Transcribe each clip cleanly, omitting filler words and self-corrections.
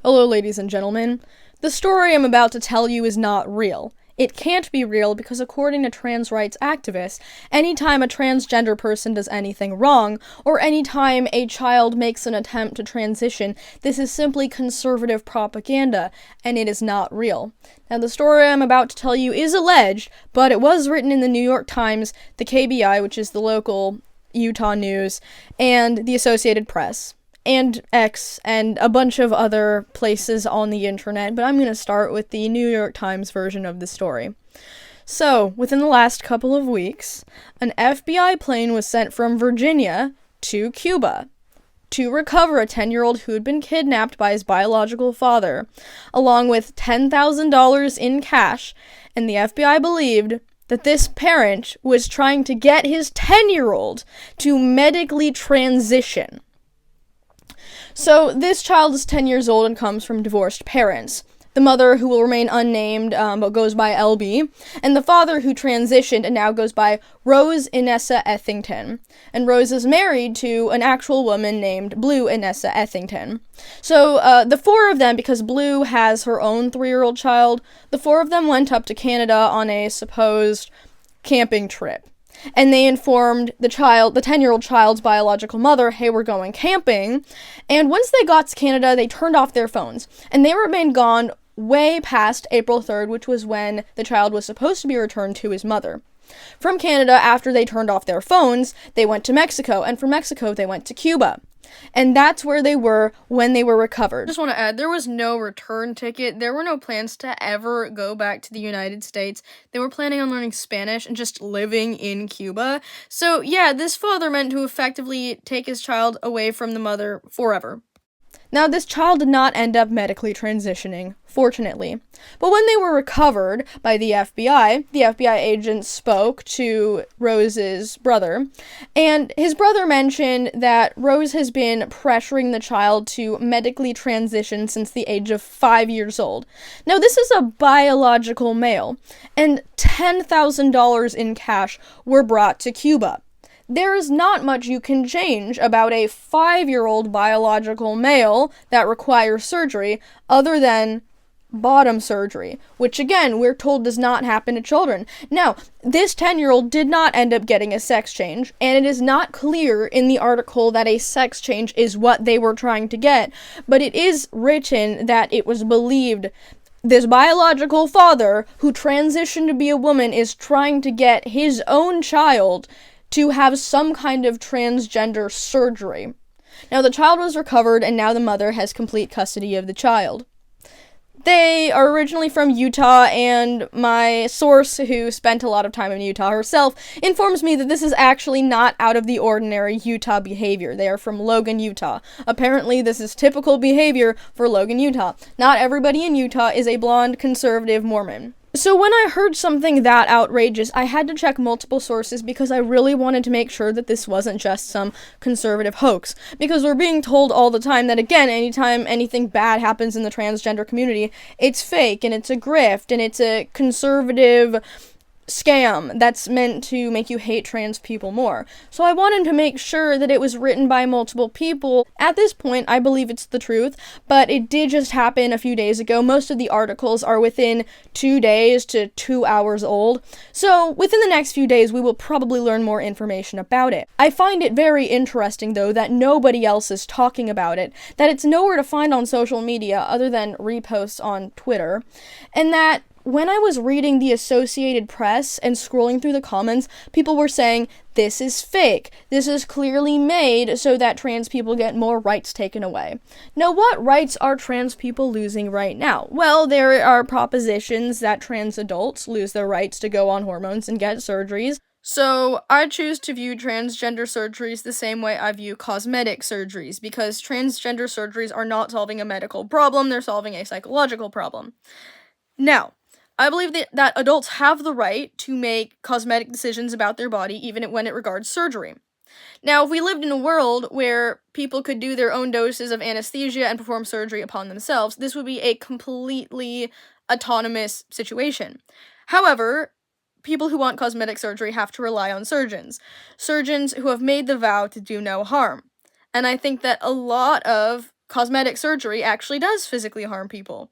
Hello, ladies and gentlemen. The story I'm about to tell you is not real. It can't be real because, according to trans rights activists, anytime a transgender person does anything wrong, or anytime a child makes an attempt to transition, this is simply conservative propaganda, and it is not real. Now, the story I'm about to tell you is alleged, but it was written in the New York Times, the KBI, which is the local Utah news, and the Associated Press, and X, and a bunch of other places on the internet, but I'm going to start with the New York Times version of the story. So, within the last couple of weeks, an FBI plane was sent from Virginia to Cuba to recover a 10-year-old who had been kidnapped by his biological father, along with $10,000 in cash, and the FBI believed that this parent was trying to get his 10-year-old to medically transition. So, this child is 10 years old and comes from divorced parents. The mother, who will remain unnamed, but goes by LB, and the father, who transitioned and now goes by Rose Inessa Ethington. And Rose is married to an actual woman named Blue Inessa Ethington. So, the four of them, because Blue has her own 3-year-old child, the four of them went up to Canada on a supposed camping trip. And they informed the 10-year-old child's biological mother, hey, we're going camping. And once they got to Canada, they turned off their phones. And they remained gone way past April 3rd, which was when the child was supposed to be returned to his mother. From Canada, after they turned off their phones, they went to Mexico. And from Mexico, they went to Cuba. And that's where they were when they were recovered. I just want to add, there was no return ticket. There were no plans to ever go back to the United States. They were planning on learning Spanish and just living in Cuba. So yeah, this father meant to effectively take his child away from the mother forever. Now, this child did not end up medically transitioning, fortunately. But when they were recovered by the FBI agents spoke to Rose's brother, and his brother mentioned that Rose has been pressuring the child to medically transition since the age of 5 years old. Now, this is a biological male, and $10,000 in cash were brought to Cuba. There is not much you can change about a 5-year-old biological male that requires surgery other than bottom surgery, which again, we're told does not happen to children. Now, this 10-year-old did not end up getting a sex change, and it is not clear in the article that a sex change is what they were trying to get, but it is written that it was believed this biological father who transitioned to be a woman is trying to get his own child to have some kind of transgender surgery. Now, the child was recovered, and now the mother has complete custody of the child. They are originally from Utah, and my source, who spent a lot of time in Utah herself, informs me that this is actually not out of the ordinary Utah behavior. They are from Logan, Utah. Apparently, this is typical behavior for Logan, Utah. Not everybody in Utah is a blonde, conservative Mormon. So when I heard something that outrageous, I had to check multiple sources because I really wanted to make sure that this wasn't just some conservative hoax. Because we're being told all the time that, again, anytime anything bad happens in the transgender community, it's fake, and it's a grift, and it's a conservative scam that's meant to make you hate trans people more. So I wanted to make sure that it was written by multiple people. At this point, I believe it's the truth, but it did just happen a few days ago. Most of the articles are within 2 days to 2 hours old. So within the next few days, we will probably learn more information about it. I find it very interesting, though, that nobody else is talking about it, that it's nowhere to find on social media other than reposts on Twitter, and that when I was reading the Associated Press and scrolling through the comments, people were saying, this is fake. This is clearly made so that trans people get more rights taken away. Now, what rights are trans people losing right now? Well, there are propositions that trans adults lose their rights to go on hormones and get surgeries. So, I choose to view transgender surgeries the same way I view cosmetic surgeries, because transgender surgeries are not solving a medical problem, they're solving a psychological problem. Now, I believe that adults have the right to make cosmetic decisions about their body, even when it regards surgery. Now, if we lived in a world where people could do their own doses of anesthesia and perform surgery upon themselves, this would be a completely autonomous situation. However, people who want cosmetic surgery have to rely on surgeons who have made the vow to do no harm. And I think that a lot of cosmetic surgery actually does physically harm people.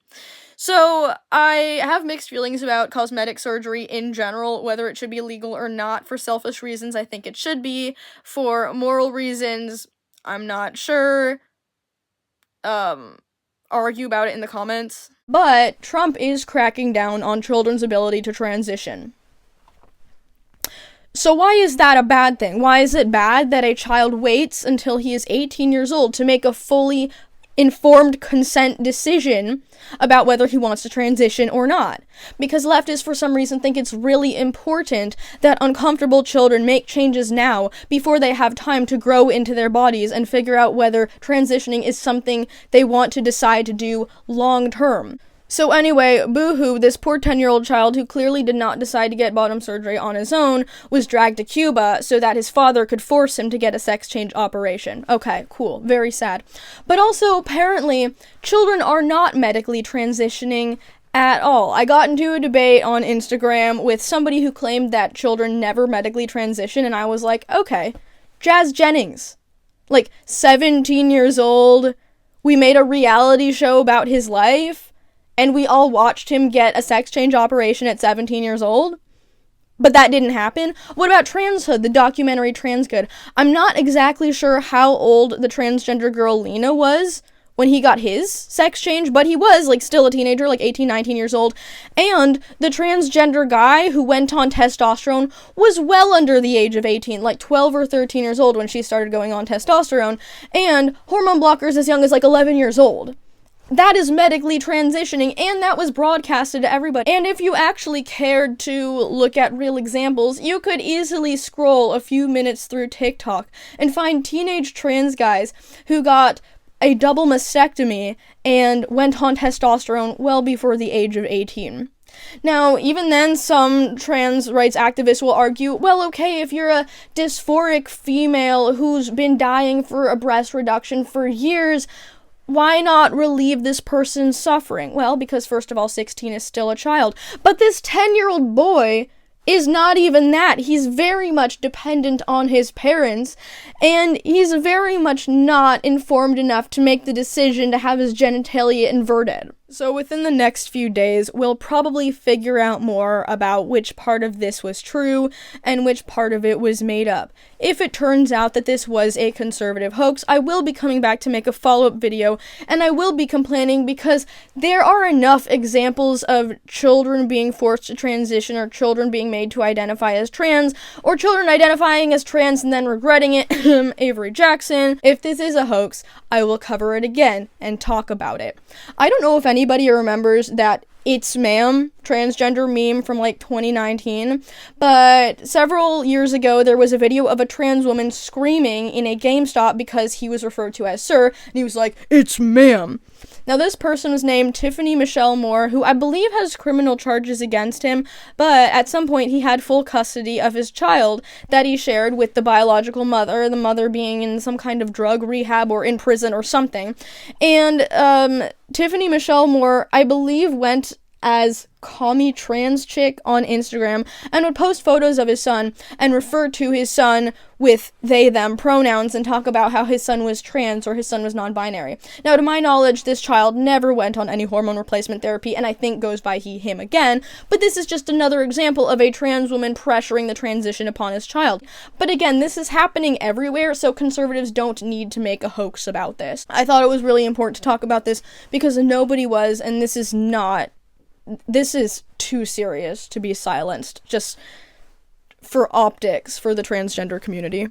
So, I have mixed feelings about cosmetic surgery in general, whether it should be legal or not. For selfish reasons, I think it should be. For moral reasons, I'm not sure. Argue about it in the comments. But Trump is cracking down on children's ability to transition. So why is that a bad thing? Why is it bad that a child waits until he is 18 years old to make a fully informed consent decision about whether he wants to transition or not? Because leftists, for some reason, think it's really important that uncomfortable children make changes now before they have time to grow into their bodies and figure out whether transitioning is something they want to decide to do long term. So anyway, boo-hoo, this poor 10-year-old child who clearly did not decide to get bottom surgery on his own was dragged to Cuba so that his father could force him to get a sex change operation. Okay, cool. Very sad. But also, apparently, children are not medically transitioning at all. I got into a debate on Instagram with somebody who claimed that children never medically transition, and I was like, okay, Jazz Jennings, like 17 years old, we made a reality show about his life, and we all watched him get a sex change operation at 17 years old? But that didn't happen? What about Transhood, the documentary Transgood? I'm not exactly sure how old the transgender girl Lena was when he got his sex change, but he was, like, still a teenager, like 18, 19 years old. And the transgender guy who went on testosterone was well under the age of 18, like 12 or 13 years old when she started going on testosterone, and hormone blockers as young as, like, 11 years old. That is medically transitioning, and that was broadcasted to everybody. And if you actually cared to look at real examples, you could easily scroll a few minutes through TikTok and find teenage trans guys who got a double mastectomy and went on testosterone well before the age of 18. Now, even then, some trans rights activists will argue, well, okay, if you're a dysphoric female who's been dying for a breast reduction for years, why not relieve this person's suffering? Well, because first of all, 16 is still a child. But this 10-year-old boy is not even that. He's very much dependent on his parents, and he's very much not informed enough to make the decision to have his genitalia inverted. So within the next few days, we'll probably figure out more about which part of this was true and which part of it was made up. If it turns out that this was a conservative hoax, I will be coming back to make a follow-up video, and I will be complaining because there are enough examples of children being forced to transition, or children being made to identify as trans, or children identifying as trans and then regretting it. Avery Jackson. If this is a hoax, I will cover it again and talk about it. I don't know if anybody remembers that It's Ma'am transgender meme from like 2019, but several years ago there was a video of a trans woman screaming in a GameStop because he was referred to as sir, and he was like, "It's ma'am." Now this person was named Tiffany Michelle Moore, who I believe has criminal charges against him, but at some point he had full custody of his child that he shared with the biological mother, the mother being in some kind of drug rehab or in prison or something. And Tiffany Michelle Moore, I believe, went as Commie Trans Chick on Instagram and would post photos of his son and refer to his son with they, them pronouns and talk about how his son was trans or his son was non-binary. Now, to my knowledge, this child never went on any hormone replacement therapy and I think goes by he, him again, but this is just another example of a trans woman pressuring the transition upon his child. But again, this is happening everywhere, so conservatives don't need to make a hoax about this. I thought it was really important to talk about this because nobody was, and this is too serious to be silenced, just for optics for the transgender community.